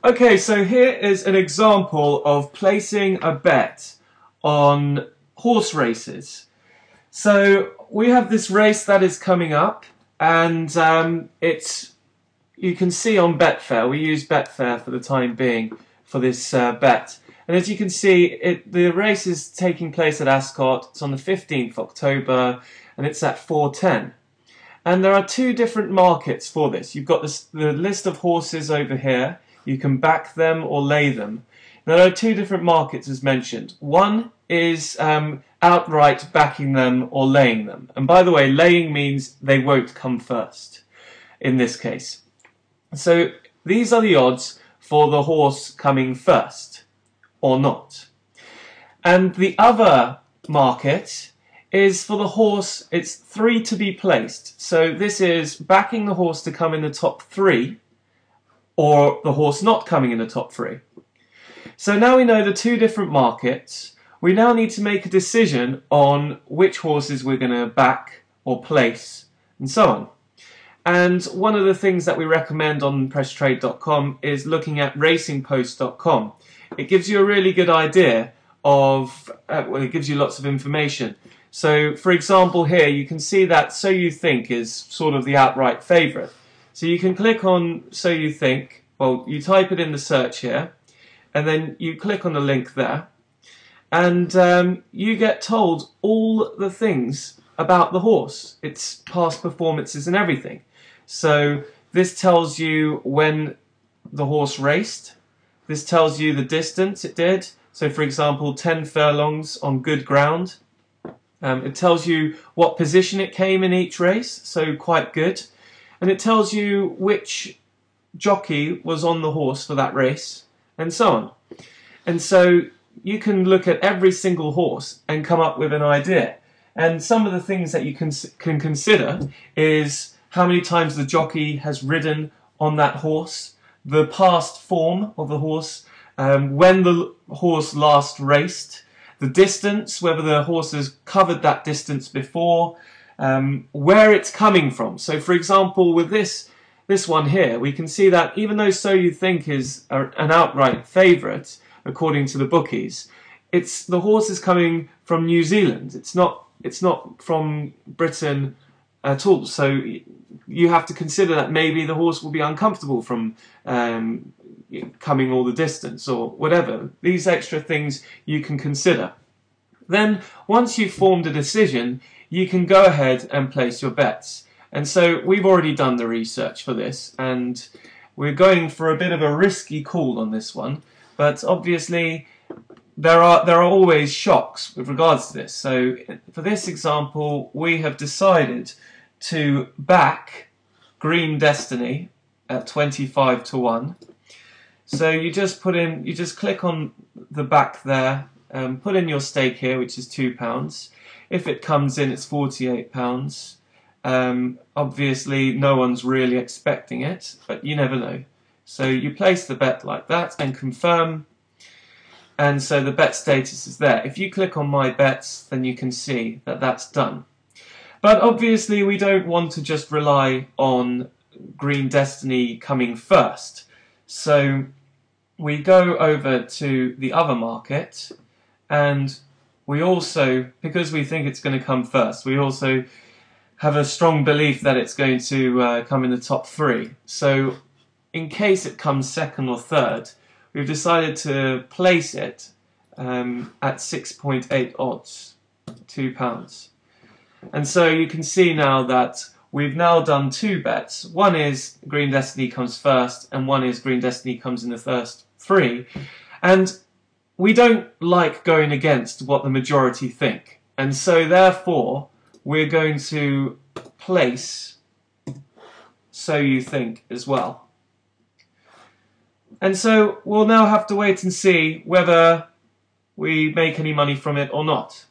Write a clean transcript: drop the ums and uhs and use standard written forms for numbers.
Okay, so here is an example of placing a bet on horse races. So we have this race that is coming up, and you can see on Betfair. We use Betfair for the time being for this bet. And as you can see, the race is taking place at Ascot. It's on the 15th of October, and it's at 4:10. And there are two different markets for this. You've got the list of horses over here. You can back them or lay them. Now, there are two different markets as mentioned. One is outright backing them or laying them. And by the way, laying means they won't come first in this case. So these are the odds for the horse coming first or not. And the other market is for the horse, it's 3 to be placed. So this is backing the horse to come in the top 3 or the horse not coming in the top 3. So now we know the two different markets. We now need to make a decision on which horses we're going to back or place and so on. And one of the things that we recommend on pressuretrade.com is looking at racingpost.com. It gives you a really good idea of, well, it gives you lots of information. So, for example, here you can see that So You Think is sort of the outright favourite. So you can click on So You Think, well, you type it in the search here, and then you click on the link there, and you get told all the things about the horse, its past performances and everything. So this tells you when the horse raced, this tells you the distance it did, so for example 10 furlongs on good ground. It tells you what position it came in each race, so quite good. And it tells you which jockey was on the horse for that race, and so on. And so you can look at every single horse and come up with an idea. And some of the things that you can consider is how many times the jockey has ridden on that horse, the past form of the horse, when the horse last raced, the distance, whether the horse has covered that distance before, where it's coming from. So for example, with this one here, we can see that even though So You Think is an outright favourite, according to the bookies, the horse is coming from New Zealand. It's not from Britain at all. So you have to consider that maybe the horse will be uncomfortable from coming all the distance or whatever. These extra things you can consider. Then once you've formed a decision, you can go ahead and place your bets. And so we've already done the research for this, and we're going for a bit of a risky call on this one, but obviously there are always shocks with regards to this. So for this example, we have decided to back Green Destiny at 25 to 1. So you just click on the back there, put in your stake here, which is £2. If it comes in, it's £48. Obviously, no one's really expecting it, but you never know. So you place the bet like that and confirm, and so the bet status is there. If you click on My Bets, then you can see that that's done. But obviously, we don't want to just rely on Green Destiny coming first. So we go over to the other market, and we also, because we think it's going to come first, we also have a strong belief that it's going to come in the top 3. So in case it comes second or third, we've decided to place it at 6.8 odds, £2. And so you can see now that we've now done 2 bets. One is Green Destiny comes first, and one is Green Destiny comes in the first 3. And we don't like going against what the majority think. And so therefore, we're going to place So You Think as well. And so we'll now have to wait and see whether we make any money from it or not.